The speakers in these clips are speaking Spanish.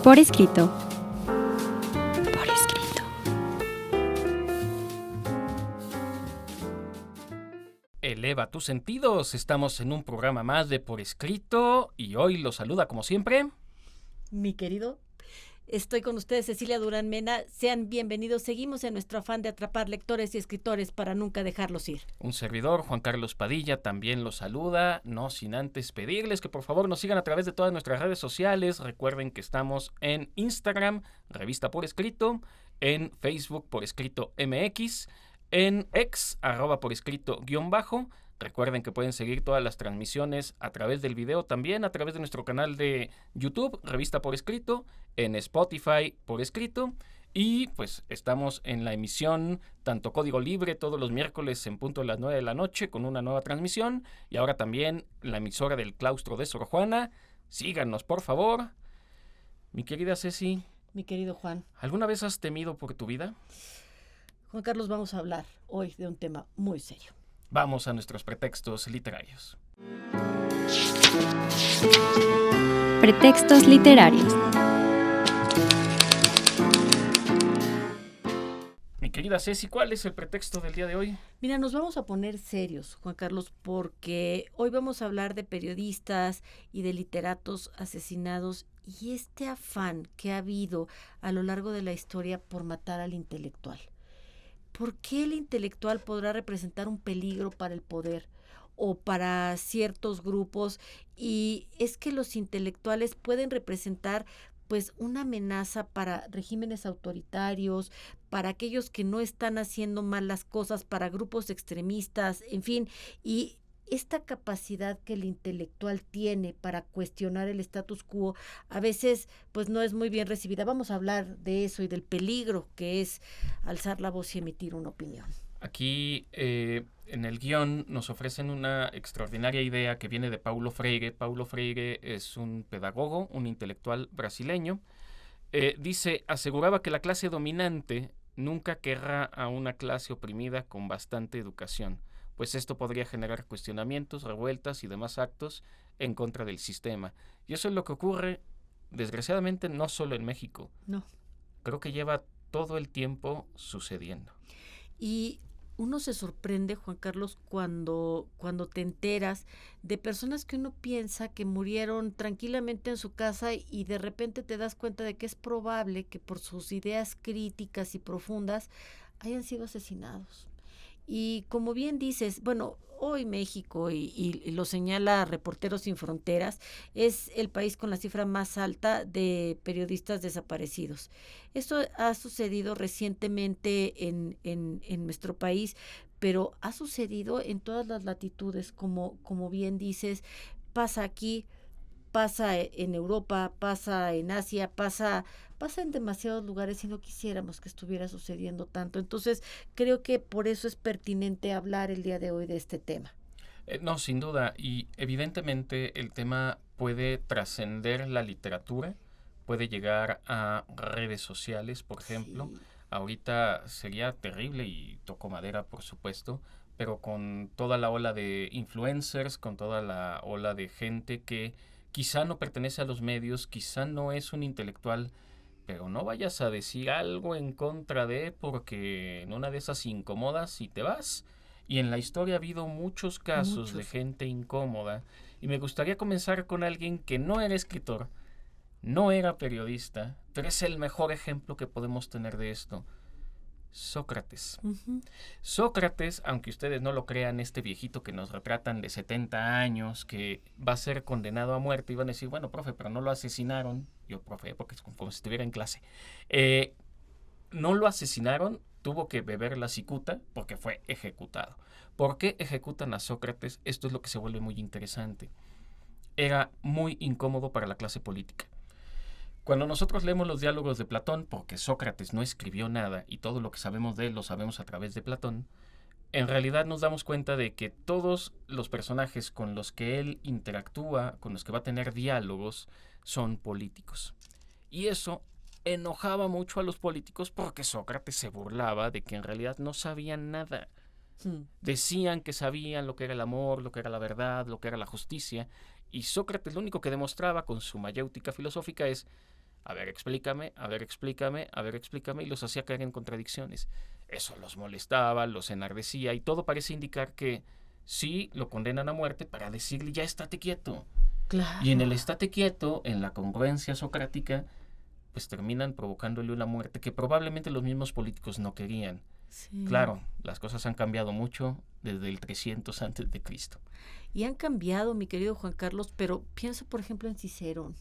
Por escrito. Por escrito. Eleva tus sentidos. Estamos en un programa más de Por Escrito y hoy los saluda como siempre. Mi querido, estoy con ustedes, Cecilia Durán Mena. Sean bienvenidos. Seguimos en nuestro afán de atrapar lectores y escritores para nunca dejarlos ir. Un servidor, Juan Carlos Padilla, también los saluda, no sin antes pedirles que por favor nos sigan a través de todas nuestras redes sociales. Recuerden que estamos en Instagram, Revista Por Escrito, en Facebook Por Escrito MX, en X, @por escrito _. Recuerden que pueden seguir todas las transmisiones a través del video, también a través de nuestro canal de YouTube, Revista Por Escrito, en Spotify Por Escrito. Y pues estamos en la emisión tanto Código Libre todos los miércoles en punto de las 9 de la noche con una nueva transmisión. Y ahora también la emisora del Claustro de Sor Juana. Síganos, por favor. Mi querida Ceci. Mi querido Juan. ¿Alguna vez has temido por tu vida? Juan Carlos, vamos a hablar hoy de un tema muy serio. Vamos a nuestros pretextos literarios. Pretextos literarios. Mi querida Ceci, ¿cuál es el pretexto del día de hoy? Mira, nos vamos a poner serios, Juan Carlos, porque hoy vamos a hablar de periodistas y de literatos asesinados y este afán que ha habido a lo largo de la historia por matar al intelectual. ¿Por qué el intelectual podrá representar un peligro para el poder o para ciertos grupos? Y es que los intelectuales pueden representar pues una amenaza para regímenes autoritarios, para aquellos que no están haciendo mal las cosas, para grupos extremistas, en fin, y esta capacidad que el intelectual tiene para cuestionar el status quo a veces pues no es muy bien recibida. Vamos a hablar de eso y del peligro que es alzar la voz y emitir una opinión. Aquí en el guión nos ofrecen una extraordinaria idea que viene de Paulo Freire. Paulo Freire es un pedagogo, un intelectual brasileño. Dice, aseguraba que la clase dominante nunca querrá a una clase oprimida con bastante educación, pues esto podría generar cuestionamientos, revueltas y demás actos en contra del sistema. Y eso es lo que ocurre, desgraciadamente, no solo en México. No. Creo que lleva todo el tiempo sucediendo. Y uno se sorprende, Juan Carlos, cuando te enteras de personas que uno piensa que murieron tranquilamente en su casa y de repente te das cuenta de que es probable que por sus ideas críticas y profundas hayan sido asesinados. Y como bien dices, bueno, hoy México, y lo señala Reporteros Sin Fronteras, es el país con la cifra más alta de periodistas desaparecidos. Esto ha sucedido recientemente en nuestro país, pero ha sucedido en todas las latitudes, como bien dices, pasa aquí, pasa en Europa, pasa en Asia, pasa en demasiados lugares y no quisiéramos que estuviera sucediendo tanto. Entonces, creo que por eso es pertinente hablar el día de hoy de este tema. No, sin duda. Y evidentemente el tema puede trascender la literatura, puede llegar a redes sociales, por ejemplo. Sí. Ahorita sería terrible y toco madera, por supuesto, pero con toda la ola de influencers, con toda la ola de gente que quizá no pertenece a los medios, quizá no es un intelectual, pero no vayas a decir algo en contra de, porque en una de esas incomodas y te vas. Y en la historia ha habido muchos casos de gente incómoda. Y me gustaría comenzar con alguien que no era escritor, no era periodista, pero es el mejor ejemplo que podemos tener de esto. Sócrates. Uh-huh. Sócrates, aunque ustedes no lo crean, este viejito que nos retratan de 70 años, que va a ser condenado a muerte, y van a decir, bueno, profe, pero no lo asesinaron. Yo, profe, porque es como si estuviera en clase. No lo asesinaron, tuvo que beber la cicuta porque fue ejecutado. ¿Por qué ejecutan a Sócrates? Esto es lo que se vuelve muy interesante. Era muy incómodo para la clase política. Cuando nosotros leemos los diálogos de Platón, porque Sócrates no escribió nada y todo lo que sabemos de él lo sabemos a través de Platón, en realidad nos damos cuenta de que todos los personajes con los que él interactúa, con los que va a tener diálogos, son políticos. Y eso enojaba mucho a los políticos porque Sócrates se burlaba de que en realidad no sabían nada. Decían que sabían lo que era el amor, lo que era la verdad, lo que era la justicia, y Sócrates lo único que demostraba con su mayéutica filosófica es: a ver, explícame, a ver, explícame, a ver, explícame, y los hacía caer en contradicciones. Eso los molestaba, los enardecía, y todo parece indicar que sí lo condenan a muerte para decirle, ya estate quieto. Claro. Y en el estate quieto, en la congruencia socrática, pues terminan provocándole una muerte que probablemente los mismos políticos no querían. Sí. Claro, las cosas han cambiado mucho desde el 300 antes de Cristo. Y han cambiado, mi querido Juan Carlos, pero pienso, por ejemplo, en Cicerón.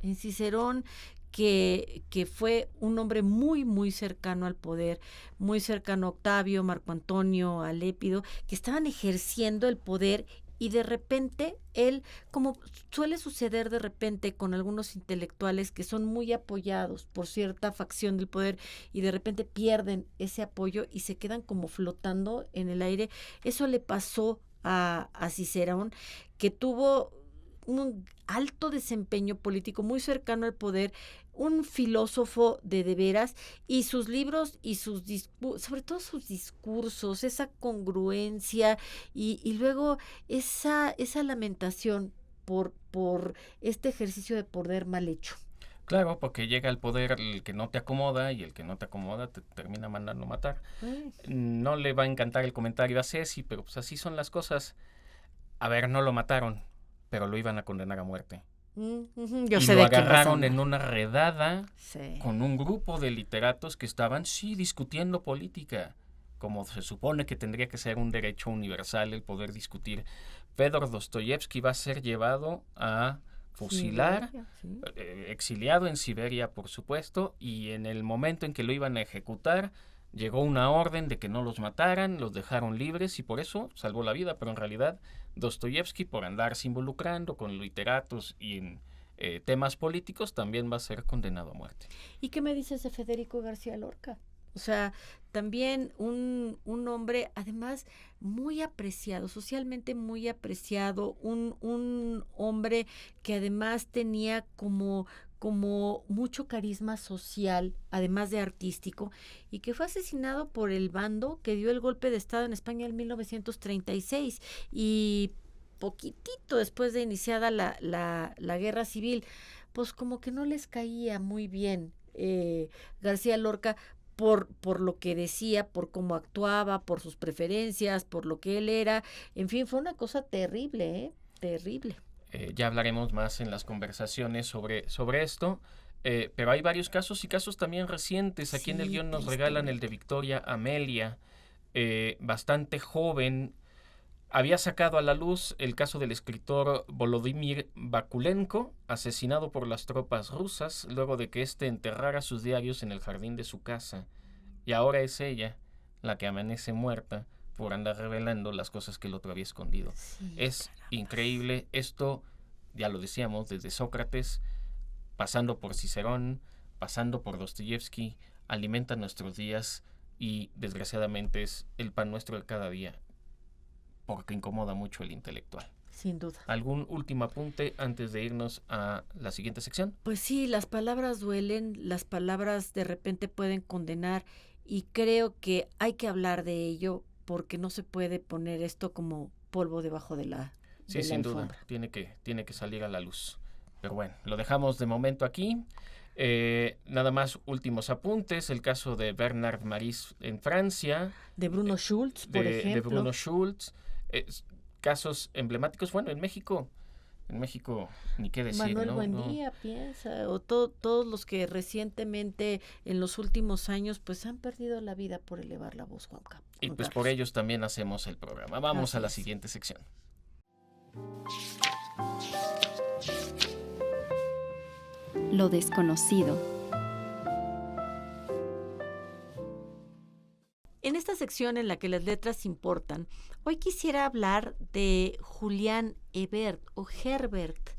En Cicerón, que fue un hombre muy, muy cercano al poder, muy cercano a Octavio, Marco Antonio, a Lépido, que estaban ejerciendo el poder y de repente él, como suele suceder de repente con algunos intelectuales que son muy apoyados por cierta facción del poder y de repente pierden ese apoyo y se quedan como flotando en el aire, eso le pasó a Cicerón, que tuvo un alto desempeño político muy cercano al poder, un filósofo de veras, y sus libros y sus sobre todo sus discursos, esa congruencia y luego esa lamentación por este ejercicio de poder mal hecho. Claro, porque llega al poder el que no te acomoda y el que no te acomoda te termina mandando matar. No le va a encantar el comentario a Ceci, pero pues así son las cosas. A ver, no lo mataron, pero lo iban a condenar a muerte. Yo y sé lo de quién vas a agarraron hablar. en una redada Sí. con un grupo de literatos que estaban, sí, discutiendo política, como se supone que tendría que ser un derecho universal el poder discutir. Fedor Dostoyevsky va a ser llevado a fusilar, Siberia, sí. exiliado en Siberia, por supuesto, y en el momento en que lo iban a ejecutar, llegó una orden de que no los mataran, los dejaron libres y por eso salvó la vida, pero en realidad Dostoyevsky, por andarse involucrando con literatos y en temas políticos, también va a ser condenado a muerte. ¿Y qué me dices de Federico García Lorca? O sea, también un hombre, además, muy apreciado, socialmente muy apreciado, un hombre que además tenía como mucho carisma social, además de artístico, y que fue asesinado por el bando que dio el golpe de Estado en España en 1936 y poquitito después de iniciada la guerra civil, pues como que no les caía muy bien García Lorca por lo que decía, por cómo actuaba, por sus preferencias, por lo que él era, en fin, fue una cosa terrible, terrible. Ya hablaremos más en las conversaciones sobre esto, pero hay varios casos y casos también recientes. Aquí en el Sí, guión nos regalan el de Victoria Amelia, bastante joven. Había sacado a la luz el caso del escritor Volodymyr Bakulenko, asesinado por las tropas rusas luego de que éste enterrara sus diarios en el jardín de su casa. Y ahora es ella la que amanece muerta por andar revelando las cosas que el otro había escondido. Sí, Es caramba. increíble esto, ya lo decíamos, desde Sócrates, pasando por Cicerón, pasando por Dostoyevsky, alimenta nuestros días y desgraciadamente es el pan nuestro de cada día, porque incomoda mucho el intelectual. Sin duda. ¿Algún último apunte antes de irnos a la siguiente sección? Pues sí, las palabras duelen, las palabras de repente pueden condenar y creo que hay que hablar de ello porque no se puede poner esto como polvo debajo de la Sí, sin duda, tiene que salir a la luz. Pero bueno, lo dejamos de momento aquí. Nada más últimos apuntes, el caso de Bernard Maris en Francia. De Bruno Schulz, por ejemplo. De Bruno Schulz. Casos emblemáticos, bueno, en México ni qué decir, Manuel ¿no? Buendía, piensa, o todos los que recientemente, en los últimos años, pues han perdido la vida por elevar la voz, Juan Carlos. Y pues por ellos también hacemos el programa. Vamos a la siguiente sección. Lo desconocido. En esta sección en la que las letras importan, hoy quisiera hablar de Julián Hebert o Herbert.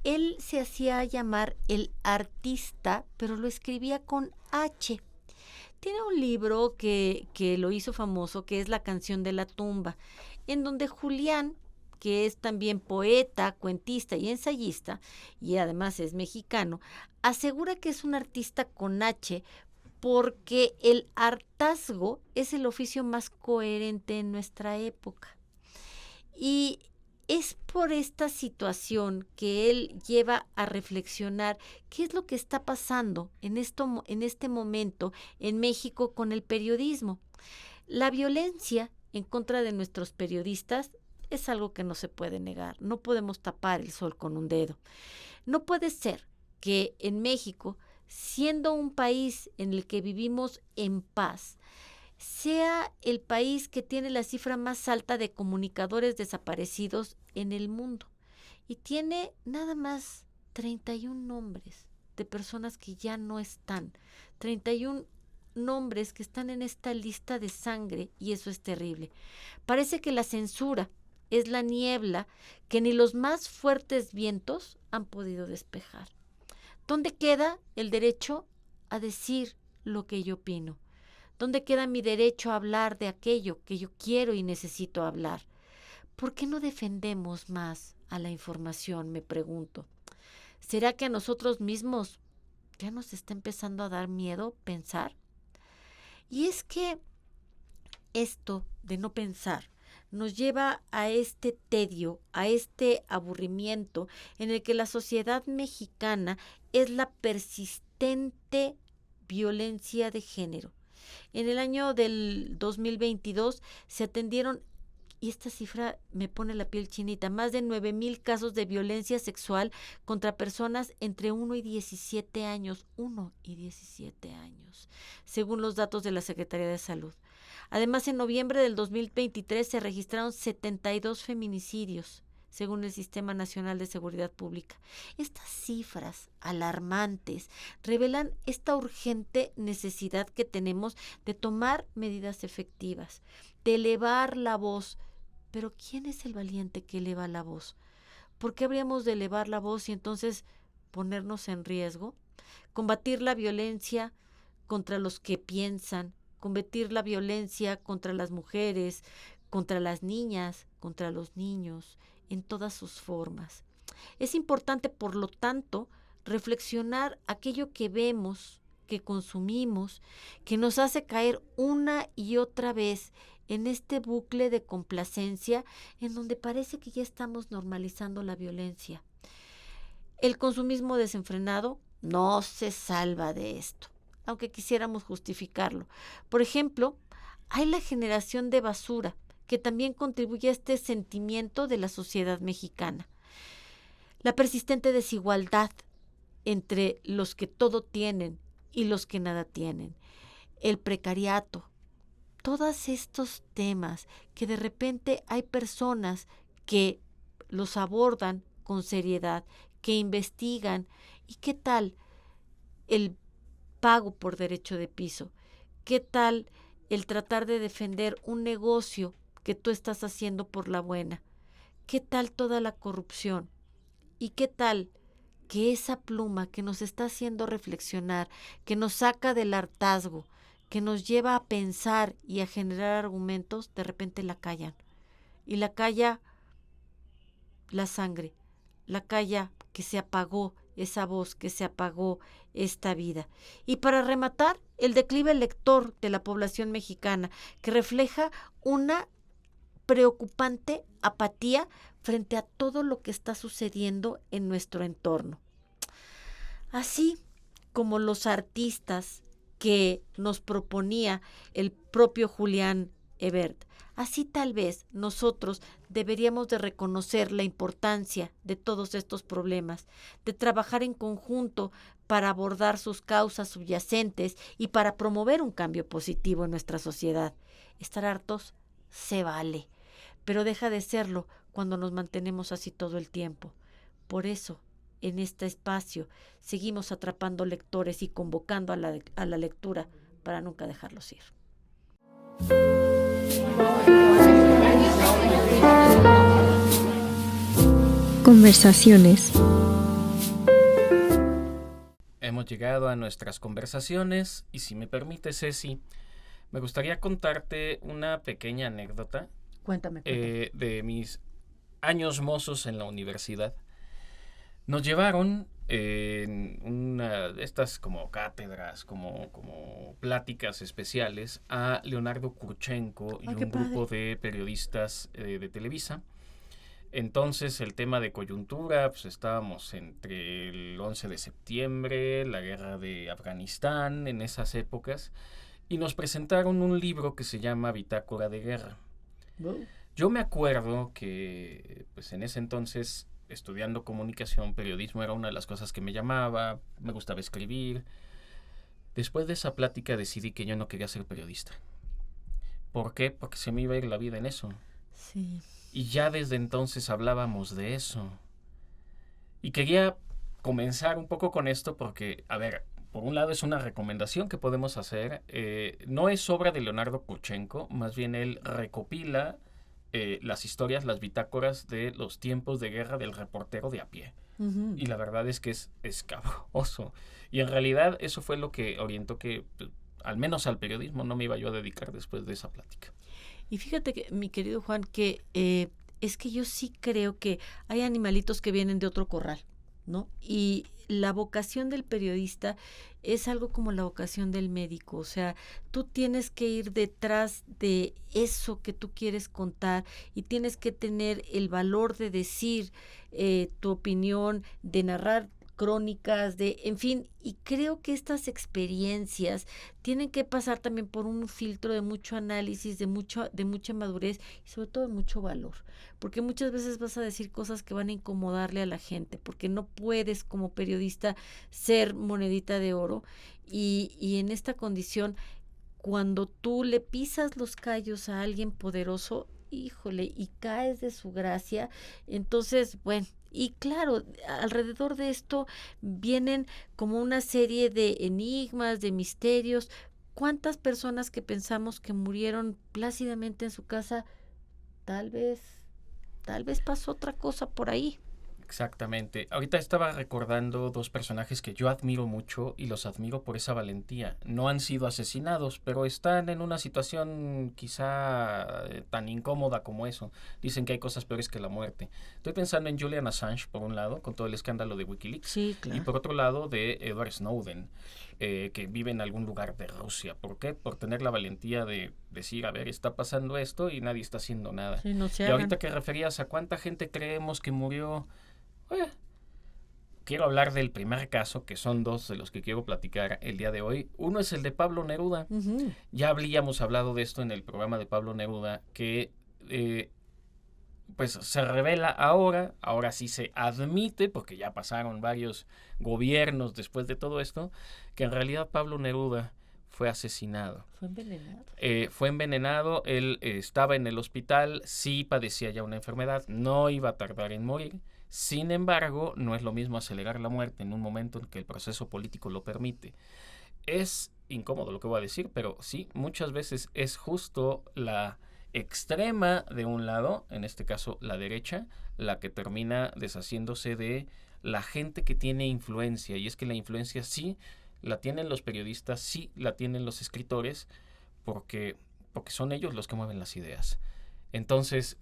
Él se hacía llamar el artista, pero lo escribía con H. Tiene un libro que lo hizo famoso, que es La canción de la tumba, en donde Julián, que es también poeta, cuentista y ensayista, y además es mexicano, asegura que es un artista con H porque el hartazgo es el oficio más coherente en nuestra época. Y es por esta situación que él lleva a reflexionar qué es lo que está pasando en este momento en México con el periodismo. La violencia en contra de nuestros periodistas es algo que no se puede negar. No podemos tapar el sol con un dedo. No puede ser que en México, siendo un país en el que vivimos en paz, sea el país que tiene la cifra más alta de comunicadores desaparecidos en el mundo. Y tiene nada más 31 nombres de personas que ya no están. 31 nombres que están en esta lista de sangre, y eso es terrible. Parece que la censura es la niebla que ni los más fuertes vientos han podido despejar. ¿Dónde queda el derecho a decir lo que yo opino? ¿Dónde queda mi derecho a hablar de aquello que yo quiero y necesito hablar? ¿Por qué no defendemos más a la información? Me pregunto. ¿Será que a nosotros mismos ya nos está empezando a dar miedo pensar? Y es que esto de no pensar nos lleva a este tedio, a este aburrimiento en el que la sociedad mexicana es la persistente violencia de género. En el año del 2022 se atendieron, y esta cifra me pone la piel chinita, más de 9,000 casos de violencia sexual contra personas entre 1 y 17 años, según los datos de la Secretaría de Salud. Además, en noviembre del 2023 se registraron 72 feminicidios, según el Sistema Nacional de Seguridad Pública. Estas cifras alarmantes revelan esta urgente necesidad que tenemos de tomar medidas efectivas, de elevar la voz. Pero ¿quién es el valiente que eleva la voz? ¿Por qué habríamos de elevar la voz y entonces ponernos en riesgo? Combatir la violencia contra los que piensan, combatir la violencia contra las mujeres, contra las niñas, contra los niños, en todas sus formas. Es importante, por lo tanto, reflexionar aquello que vemos, que consumimos, que nos hace caer una y otra vez en este bucle de complacencia en donde parece que ya estamos normalizando la violencia. El consumismo desenfrenado no se salva de esto, aunque quisiéramos justificarlo. Por ejemplo, hay la generación de basura, que también contribuye a este sentimiento de la sociedad mexicana. La persistente desigualdad entre los que todo tienen y los que nada tienen. El precariato. Todos estos temas que de repente hay personas que los abordan con seriedad, que investigan. ¿Y qué tal el pago por derecho de piso? ¿Qué tal el tratar de defender un negocio que tú estás haciendo por la buena? ¿Qué tal toda la corrupción? ¿Y qué tal que esa pluma que nos está haciendo reflexionar, que nos saca del hartazgo, que nos lleva a pensar y a generar argumentos, de repente la callan? Y la calla la sangre, la calla que se apagó esa voz, que se apagó esta vida. Y para rematar, el declive lector de la población mexicana, que refleja una preocupante apatía frente a todo lo que está sucediendo en nuestro entorno. Así como los artistas que nos proponía el propio Julián Ebert, así tal vez nosotros deberíamos de reconocer la importancia de todos estos problemas, de trabajar en conjunto para abordar sus causas subyacentes y para promover un cambio positivo en nuestra sociedad. Estar hartos se vale, pero deja de serlo cuando nos mantenemos así todo el tiempo. Por eso, en este espacio, seguimos atrapando lectores y convocando a la lectura para nunca dejarlos ir. Conversaciones. Hemos llegado a nuestras conversaciones y si me permite, Ceci, me gustaría contarte una pequeña anécdota. Cuéntame. De mis años mozos en la universidad. Nos llevaron en una de estas como cátedras, como pláticas especiales a Leonardo Kurchenko y un grupo de periodistas de Televisa. Entonces el tema de coyuntura, pues estábamos entre el 11 de septiembre, la guerra de Afganistán, en esas épocas, y nos presentaron un libro que se llama Bitácora de Guerra. Wow. Yo me acuerdo que pues en ese entonces, estudiando comunicación, periodismo era una de las cosas que me llamaba, me gustaba escribir. Después de esa plática decidí que yo no quería ser periodista. ¿Por qué? Porque se me iba a ir la vida en eso. Sí. Y ya desde entonces hablábamos de eso. Y quería comenzar un poco con esto porque, a ver, por un lado es una recomendación que podemos hacer. No es obra de Leonardo Kurchenko, más bien él recopila las historias, las bitácoras de los tiempos de guerra del reportero de a pie. Ujú. Y la verdad es que es escabroso. Y en realidad eso fue lo que orientó que, pues, al menos al periodismo, no me iba yo a dedicar después de esa plática. Y fíjate que, mi querido Juan, que es que yo sí creo que hay animalitos que vienen de otro corral, ¿no? Y la vocación del periodista es algo como la vocación del médico, o sea, tú tienes que ir detrás de eso que tú quieres contar y tienes que tener el valor de decir tu opinión, de narrar crónicas, en fin, y creo que estas experiencias tienen que pasar también por un filtro de mucho análisis, de mucha madurez y sobre todo de mucho valor, porque muchas veces vas a decir cosas que van a incomodarle a la gente, porque no puedes como periodista ser monedita de oro y en esta condición, cuando tú le pisas los callos a alguien poderoso, híjole, y caes de su gracia, entonces, bueno, y claro, alrededor de esto vienen como una serie de enigmas, de misterios. ¿Cuántas personas que pensamos que murieron plácidamente en su casa, tal vez pasó otra cosa por ahí? Exactamente. Ahorita estaba recordando dos personajes que yo admiro mucho y los admiro por esa valentía. No han sido asesinados, pero están en una situación quizá tan incómoda como eso. Dicen que hay cosas peores que la muerte. Estoy pensando en Julian Assange, por un lado, con todo el escándalo de Wikileaks, Sí, y claro. por otro lado de Edward Snowden, que vive en algún lugar de Rusia. ¿Por qué? Por tener la valentía de decir, a ver, está pasando esto y nadie está haciendo nada. Sí, no se Y ahorita hagan. que referías a cuánta gente creemos que murió, eh, quiero hablar del primer caso, que son dos de los que quiero platicar el día de hoy. Uno es el de Pablo Neruda. Ujú. Ya habíamos hablado de esto en el programa de Pablo Neruda, que pues se revela ahora sí se admite, porque ya pasaron varios gobiernos después de todo esto, que en realidad Pablo Neruda fue asesinado. Fue envenenado. Fue envenenado, él estaba en el hospital, sí padecía ya una enfermedad, no iba a tardar en morir. Sin embargo, no es lo mismo acelerar la muerte en un momento en que el proceso político lo permite. Es incómodo lo que voy a decir, pero sí, muchas veces es justo la extrema de un lado, en este caso la derecha, la que termina deshaciéndose de la gente que tiene influencia. Y es que la influencia sí la tienen los periodistas, sí la tienen los escritores, porque son ellos los que mueven las ideas. Entonces,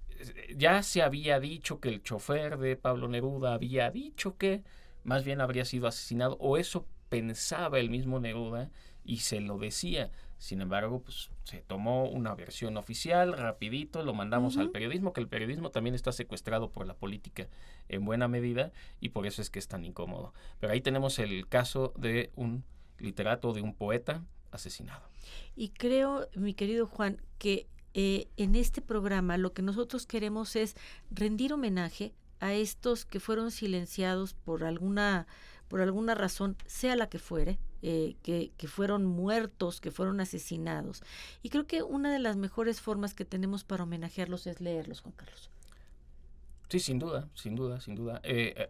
ya se había dicho que el chofer de Pablo Neruda había dicho que más bien habría sido asesinado, o eso pensaba el mismo Neruda y se lo decía. Sin embargo, pues se tomó una versión oficial, rapidito, lo mandamos al Ujú. periodismo, que el periodismo también está secuestrado por la política en buena medida y por eso es que es tan incómodo. Pero ahí tenemos el caso de un literato, de un poeta asesinado. Y creo, mi querido Juan, que en este programa lo que nosotros queremos es rendir homenaje a estos que fueron silenciados por alguna razón, sea la que fuere, que fueron muertos, que fueron asesinados. Y creo que una de las mejores formas que tenemos para homenajearlos es leerlos, Juan Carlos. Sí, sin duda, sin duda, sin duda.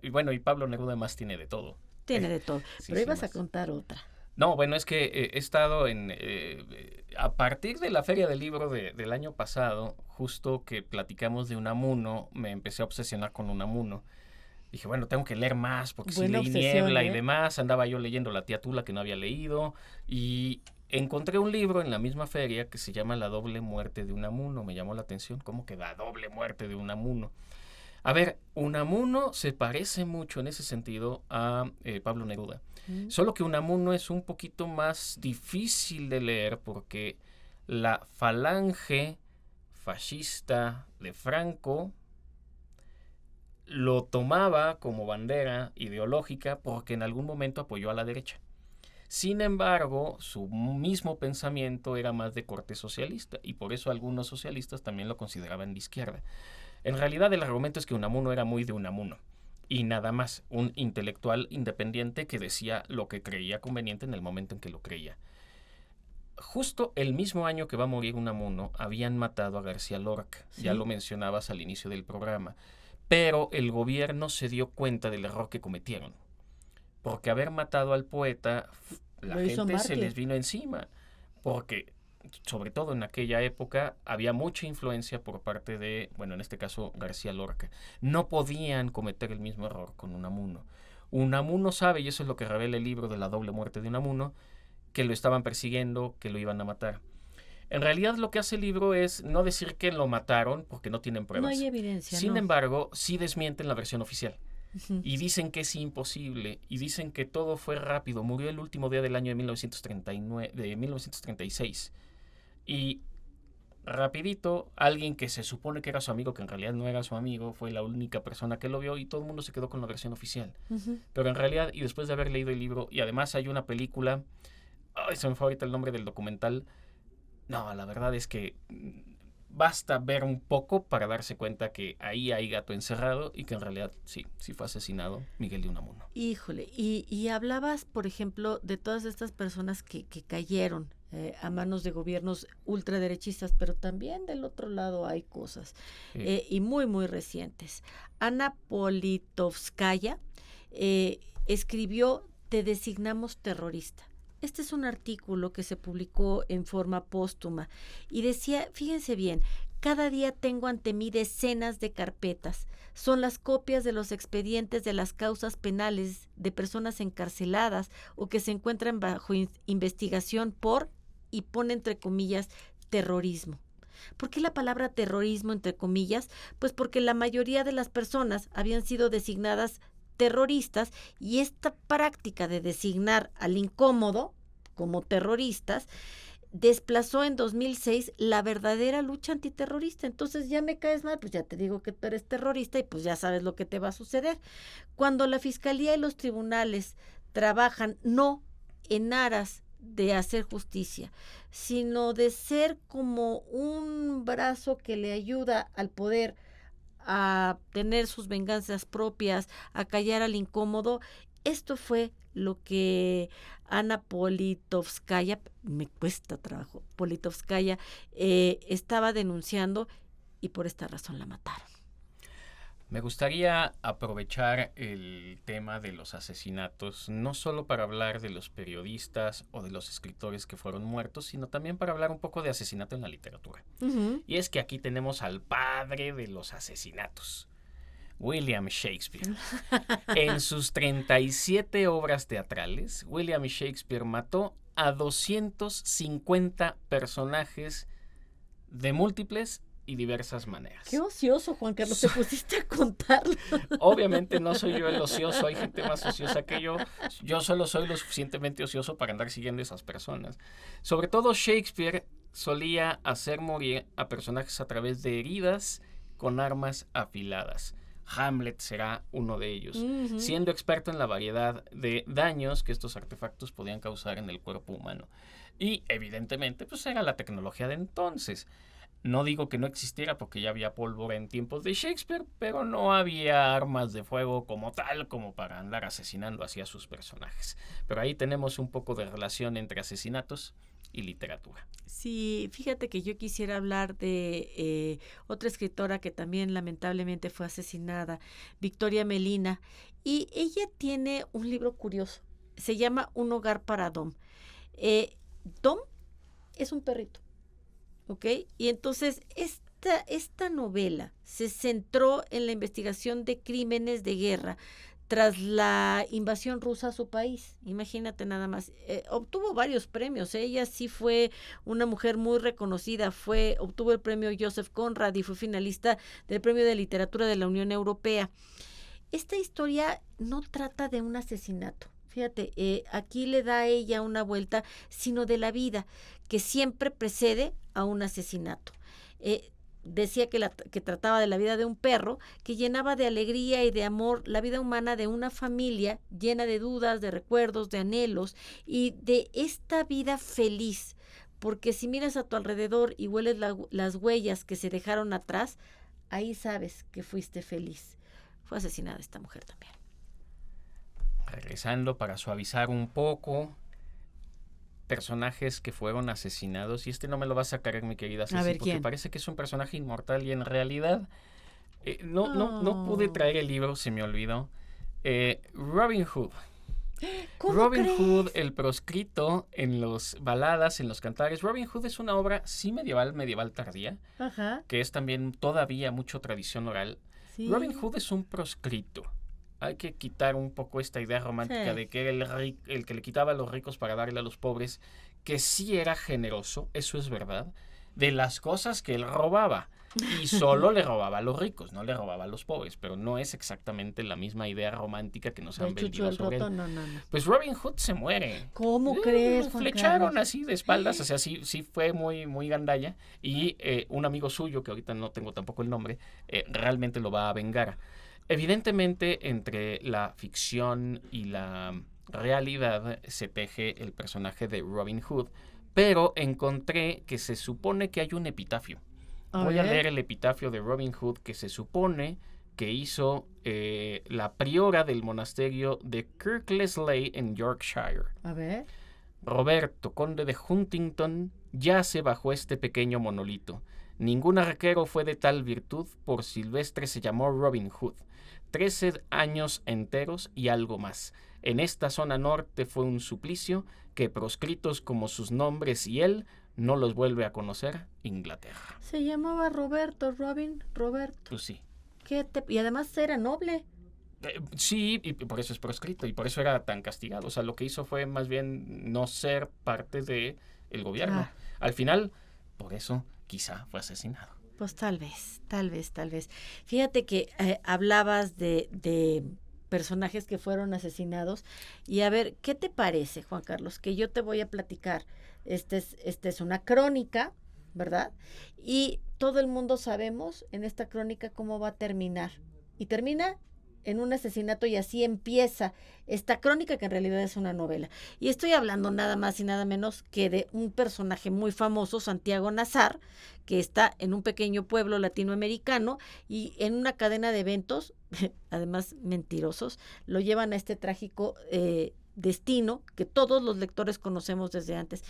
Y bueno, y Pablo Neruda además tiene de todo. Tiene de todo. Sí, Pero sí, ibas a más. contar otra. No, bueno, es que he estado a partir de la Feria del Libro del año pasado, justo que platicamos de Unamuno, me empecé a obsesionar con Unamuno. Dije, bueno, tengo que leer más, porque si Buena leí obsesión, Niebla y ¿eh? demás, andaba yo leyendo La tía Tula que no había leído, y encontré un libro en la misma feria que se llama La doble muerte de Unamuno. Me llamó la atención, ¿cómo que la doble muerte de Unamuno? A ver, Unamuno se parece mucho en ese sentido a Pablo Neruda. Mm. Solo que Unamuno es un poquito más difícil de leer porque la falange fascista de Franco lo tomaba como bandera ideológica porque en algún momento apoyó a la derecha. Sin embargo, su mismo pensamiento era más de corte socialista y por eso algunos socialistas también lo consideraban de izquierda. En realidad el argumento es que Unamuno era muy de Unamuno y nada más, un intelectual independiente que decía lo que creía conveniente en el momento en que lo creía. Justo el mismo año que va a morir Unamuno, habían matado a García Lorca, Sí. ya lo mencionabas al inicio del programa, pero el gobierno se dio cuenta del error que cometieron, porque haber matado al poeta, la Lo hizo gente se mártir. les vino encima, porque sobre todo en aquella época había mucha influencia por parte de, bueno, en este caso García Lorca. No podían cometer el mismo error con Unamuno. Unamuno sabe, y eso es lo que revela el libro de la doble muerte de Unamuno, que lo estaban persiguiendo, que lo iban a matar. En realidad lo que hace el libro es no decir que lo mataron porque no tienen No pruebas. hay evidencia, Sin no. embargo, sí desmienten la versión oficial. Ujú. Y dicen que es imposible, y dicen que todo fue rápido. Murió el último día del año de 1936. Y rapidito, alguien que se supone que era su amigo, que en realidad no era su amigo, fue la única persona que lo vio y todo el mundo se quedó con la versión oficial. Ujú. Pero en realidad, y después de haber leído el libro, y además hay una película, ay, se me fue ahorita el nombre del documental, no, la verdad es que basta ver un poco para darse cuenta que ahí hay gato encerrado y que en realidad sí fue asesinado Miguel de Unamuno. Híjole, y hablabas, por ejemplo, de todas estas personas que cayeron a manos de gobiernos ultraderechistas, pero también del otro lado hay cosas, Sí. y muy, muy recientes. Ana Politkovskaya escribió Te designamos terrorista. Este es un artículo que se publicó en forma póstuma y decía, fíjense bien, cada día tengo ante mí decenas de carpetas. Son las copias de los expedientes de las causas penales de personas encarceladas o que se encuentran bajo investigación por, y pone entre comillas, terrorismo. ¿Por qué la palabra terrorismo entre comillas? Pues porque la mayoría de las personas habían sido designadas terroristas y esta práctica de designar al incómodo como terroristas desplazó en 2006 la verdadera lucha antiterrorista. Entonces ya me caes mal, pues ya te digo que tú eres terrorista y pues ya sabes lo que te va a suceder. Cuando la fiscalía y los tribunales trabajan no en aras de hacer justicia, sino de ser como un brazo que le ayuda al poder a tener sus venganzas propias, a callar al incómodo. Esto fue lo que Ana Politkovskaya, me cuesta trabajo, Politkovskaya, estaba denunciando y por esta razón la mataron. Me gustaría aprovechar el tema de los asesinatos, no solo para hablar de los periodistas o de los escritores que fueron muertos, sino también para hablar un poco de asesinato en la literatura. Uh-huh. Y es que aquí tenemos al padre de los asesinatos, William Shakespeare. En sus 37 obras teatrales, William Shakespeare mató a 250 personajes de múltiples y diversas maneras. Qué ocioso, Juan Carlos, te pusiste a contarlo. Obviamente no soy yo el ocioso, hay gente más ociosa que yo. Yo solo soy lo suficientemente ocioso para andar siguiendo a esas personas. Sobre todo Shakespeare solía hacer morir a personajes a través de heridas con armas afiladas. Hamlet será uno de ellos, Uh-huh. siendo experto en la variedad de daños que estos artefactos podían causar en el cuerpo humano. Y evidentemente pues era la tecnología de entonces. No digo que no existiera porque ya había pólvora en tiempos de Shakespeare, pero no había armas de fuego como tal, como para andar asesinando así a sus personajes. Pero ahí tenemos un poco de relación entre asesinatos y literatura. Sí, fíjate que yo quisiera hablar de otra escritora que también lamentablemente fue asesinada, Victoria Melina, y ella tiene un libro curioso, se llama Un hogar para Dom. Dom es un perrito. ¿Ok? Y entonces esta novela se centró en la investigación de crímenes de guerra tras la invasión rusa a su país. Imagínate nada más. Obtuvo varios premios. Ella sí fue una mujer muy reconocida. Obtuvo el premio Joseph Conrad y fue finalista del Premio de Literatura de la Unión Europea. Esta historia no trata de un asesinato. Fíjate, aquí le da a ella una vuelta, sino de la vida, que siempre precede a un asesinato. decía que trataba de la vida de un perro que llenaba de alegría y de amor la vida humana de una familia llena de dudas, de recuerdos, de anhelos y de esta vida feliz. Porque si miras a tu alrededor y hueles las huellas que se dejaron atrás, ahí sabes que fuiste feliz. Fue asesinada esta mujer también. Regresando para suavizar un poco, personajes que fueron asesinados, y no me lo vas a caer, mi querida Ceci, porque ¿quién? parece que es un personaje inmortal y en realidad no pude traer el libro, se me olvidó. Robin Hood. ¿Cómo Robin crees? Hood, el proscrito en los baladas, en los cantares. Robin Hood es una obra, sí, medieval tardía, Ajá, que es también todavía mucho tradición oral. sí. Robin Hood es un proscrito. Hay que quitar un poco esta idea romántica Sí. de que era el que le quitaba a los ricos para darle a los pobres, que sí era generoso, eso es verdad, de las cosas que él robaba. Y solo le robaba a los ricos, no le robaba a los pobres, pero no es exactamente la misma idea romántica que nos han El Chucho vendido el sobre Roto, él. no. Pues Robin Hood se muere. ¿Cómo crees, Lo Juan flecharon Carlos? así de espaldas, o sea, sí fue muy, muy gandalla. Y un amigo suyo, que ahorita no tengo tampoco el nombre, realmente lo va a vengar. Evidentemente, entre la ficción y la realidad se teje el personaje de Robin Hood, pero encontré que se supone que hay un epitafio. Voy a leer el epitafio de Robin Hood que se supone que hizo la priora del monasterio de Kirklesley en Yorkshire. A ver. Roberto, conde de Huntington, yace bajo este pequeño monolito. Ningún arquero fue de tal virtud, por silvestre se llamó Robin Hood. 13 años enteros y algo más. En esta zona norte fue un suplicio que, proscritos como sus nombres y él, no los vuelve a conocer Inglaterra. Se llamaba Roberto. Pues sí. Y además era noble. Sí, y por eso es proscrito y por eso era tan castigado. O sea, lo que hizo fue más bien no ser parte del gobierno. Ah. Al final, por eso quizá fue asesinado. Pues tal vez. Fíjate que hablabas de personajes que fueron asesinados y a ver, ¿qué te parece, Juan Carlos? Que yo te voy a platicar. Esta es una crónica, ¿verdad? Y todo el mundo sabemos en esta crónica cómo va a terminar. Y termina en un asesinato y así empieza esta crónica que en realidad es una novela. Y estoy hablando nada más y nada menos que de un personaje muy famoso, Santiago Nazar, que está en un pequeño pueblo latinoamericano y en una cadena de eventos, además mentirosos, lo llevan a este trágico destino que todos los lectores conocemos desde antes.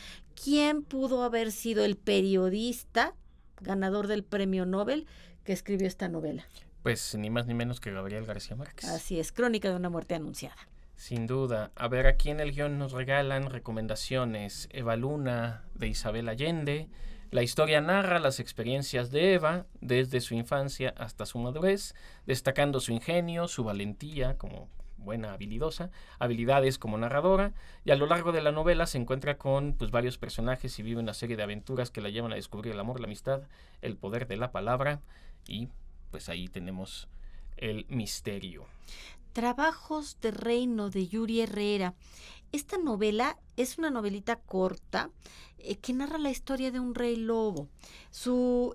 ¿Quién pudo haber sido el periodista ganador del premio Nobel que escribió esta novela? Pues ni más ni menos que Gabriel García Márquez. Así es, Crónica de una muerte anunciada. Sin duda. A ver, aquí en el guión nos regalan recomendaciones. Eva Luna, de Isabel Allende. La historia narra las experiencias de Eva desde su infancia hasta su madurez, destacando su ingenio, su valentía como buena habilidosa, habilidades como narradora, y a lo largo de la novela se encuentra con varios personajes y vive una serie de aventuras que la llevan a descubrir el amor, la amistad, el poder de la palabra, y pues ahí tenemos el misterio. Trabajos de Reino, de Yuri Herrera. Esta novela es una novelita corta que narra la historia de un rey lobo.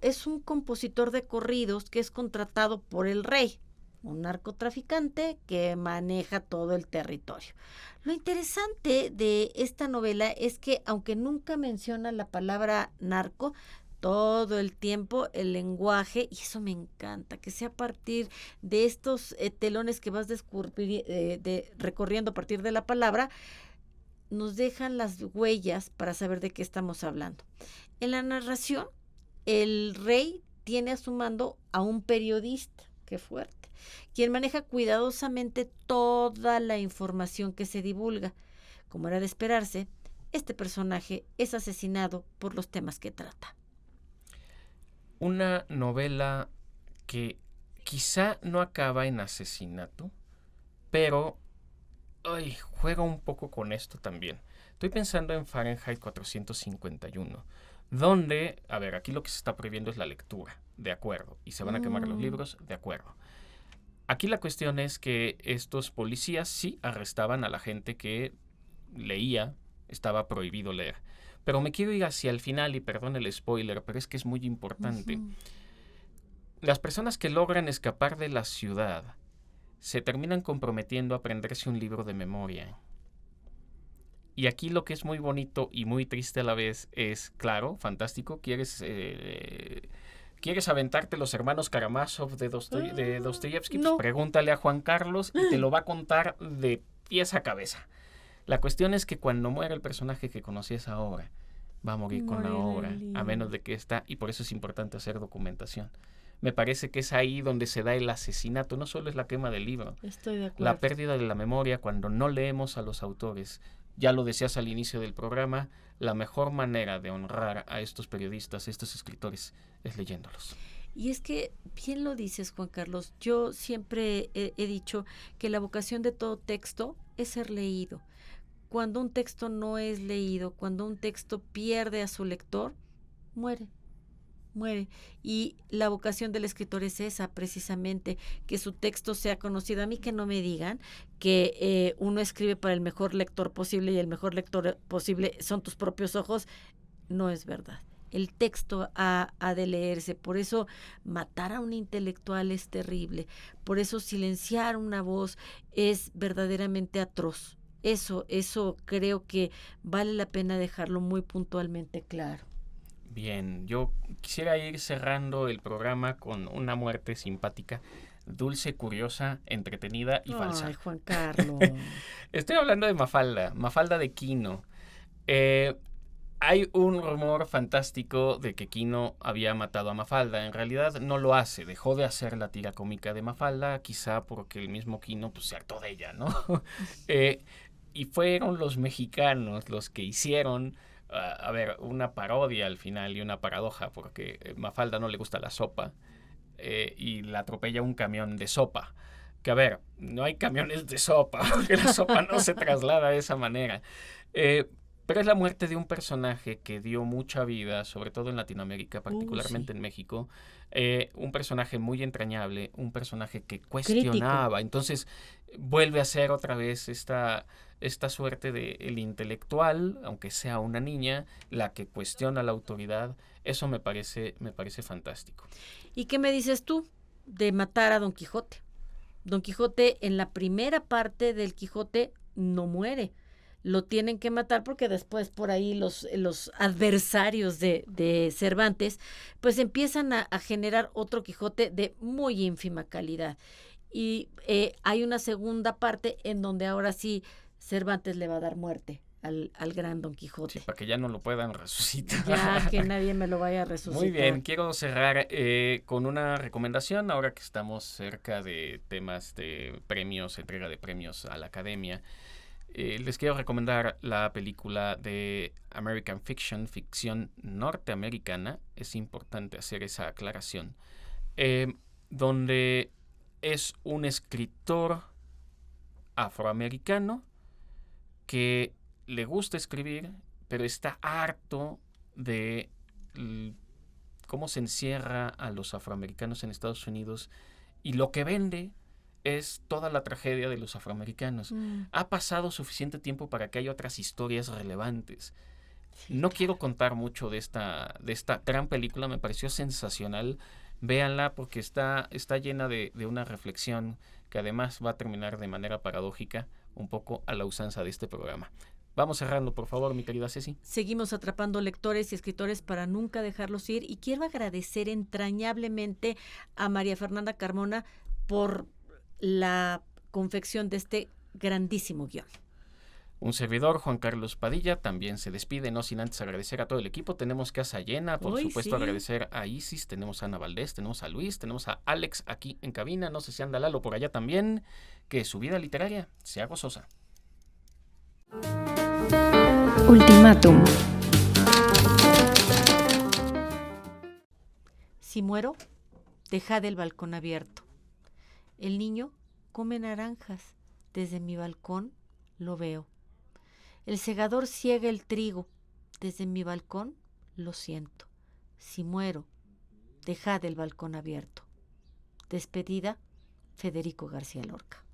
Es un compositor de corridos que es contratado por el rey, un narcotraficante que maneja todo el territorio. Lo interesante de esta novela es que, aunque nunca menciona la palabra narco, todo el tiempo el lenguaje, y eso me encanta, que sea a partir de estos telones que vas recorriendo a partir de la palabra, nos dejan las huellas para saber de qué estamos hablando. En la narración, el rey tiene a su mando a un periodista, qué fuerte, quien maneja cuidadosamente toda la información que se divulga. Como era de esperarse, este personaje es asesinado por los temas que trata. Una novela que quizá no acaba en asesinato, pero juega un poco con esto también. Estoy pensando en Fahrenheit 451, donde, a ver, aquí lo que se está prohibiendo es la lectura, de acuerdo, y se van a quemar los libros, de acuerdo. Aquí la cuestión es que estos policías sí arrestaban a la gente que leía, estaba prohibido leer. Pero me quiero ir hacia el final, y perdón el spoiler, pero es que es muy importante. las personas que logran escapar de la ciudad se terminan comprometiendo a aprenderse un libro de memoria. Y aquí lo que es muy bonito y muy triste a la vez es, claro, fantástico, quieres aventarte Los Hermanos Karamazov de Dostoyevsky, pues No. pregúntale a Juan Carlos y te lo va a contar de pies a cabeza. La cuestión es que cuando muera el personaje que conocías ahora, va a morir con la Morirá obra, el libro. a menos de que y por eso es importante hacer documentación. Me parece que es ahí donde se da el asesinato, no solo es la quema del libro, Estoy de acuerdo. la pérdida de la memoria cuando no leemos a los autores. Ya lo decías al inicio del programa, la mejor manera de honrar a estos periodistas, a estos escritores, es leyéndolos. Y es que, bien lo dices, Juan Carlos, yo siempre he dicho que la vocación de todo texto es ser leído. Cuando un texto no es leído, cuando un texto pierde a su lector, muere. Y la vocación del escritor es esa, precisamente, que su texto sea conocido. A mí que no me digan que uno escribe para el mejor lector posible y el mejor lector posible son tus propios ojos. No es verdad. El texto ha de leerse. Por eso matar a un intelectual es terrible. Por eso silenciar una voz es verdaderamente atroz. Eso creo que vale la pena dejarlo muy puntualmente claro. Bien, yo quisiera ir cerrando el programa con una muerte simpática, dulce, curiosa, entretenida y falsa. Ay, Juan Carlos. Estoy hablando de Mafalda de Quino. Hay un rumor fantástico de que Quino había matado a Mafalda. En realidad no lo hace, dejó de hacer la tira cómica de Mafalda, quizá porque el mismo Quino pues, se hartó de ella, ¿no? Y fueron los mexicanos los que hicieron una parodia al final y una paradoja, porque Mafalda no le gusta la sopa y la atropella un camión de sopa. Que a ver, no hay camiones de sopa, porque la sopa no se traslada de esa manera. Pero es la muerte de un personaje que dio mucha vida, sobre todo en Latinoamérica, particularmente Sí. en México. Un personaje muy entrañable, un personaje que cuestionaba. Crítico. Entonces vuelve a ser otra vez esta suerte de el intelectual, aunque sea una niña, la que cuestiona la autoridad. Eso me parece fantástico. ¿Y qué me dices tú de matar a Don Quijote? Don Quijote, en la primera parte del Quijote, no muere. Lo tienen que matar porque después por ahí los adversarios de Cervantes pues empiezan a generar otro Quijote de muy ínfima calidad. Y hay una segunda parte en donde ahora sí Cervantes le va a dar muerte al gran Don Quijote. Sí, para que ya no lo puedan resucitar. Ya que nadie me lo vaya a resucitar. Muy bien, quiero cerrar con una recomendación, ahora que estamos cerca de temas de premios, entrega de premios a la academia. Les quiero recomendar la película de American Fiction, ficción norteamericana. Es importante hacer esa aclaración. Donde es un escritor afroamericano que le gusta escribir, pero está harto de cómo se encierra a los afroamericanos en Estados Unidos, y lo que vende es toda la tragedia de los afroamericanos. Ha pasado suficiente tiempo para que haya otras historias relevantes. Sí, no quiero contar mucho de esta gran película, me pareció sensacional. Véanla porque está llena de una reflexión que además va a terminar de manera paradójica, un poco a la usanza de este programa. Vamos cerrando, por favor, mi querida Ceci. Seguimos atrapando lectores y escritores para nunca dejarlos ir, y quiero agradecer entrañablemente a María Fernanda Carmona por la confección de este grandísimo guión. Un servidor, Juan Carlos Padilla, también se despide, no sin antes agradecer a todo el equipo. Tenemos casa llena, por supuesto, sí. Agradecer a Isis, tenemos a Ana Valdés, tenemos a Luis, tenemos a Alex aquí en cabina, no sé si anda Lalo por allá también. Que su vida literaria sea gozosa. Ultimátum. Si muero, dejad el balcón abierto. El niño come naranjas. Desde mi balcón lo veo. El segador ciega el trigo. Desde mi balcón lo siento. Si muero, dejad el balcón abierto. Despedida, Federico García Lorca.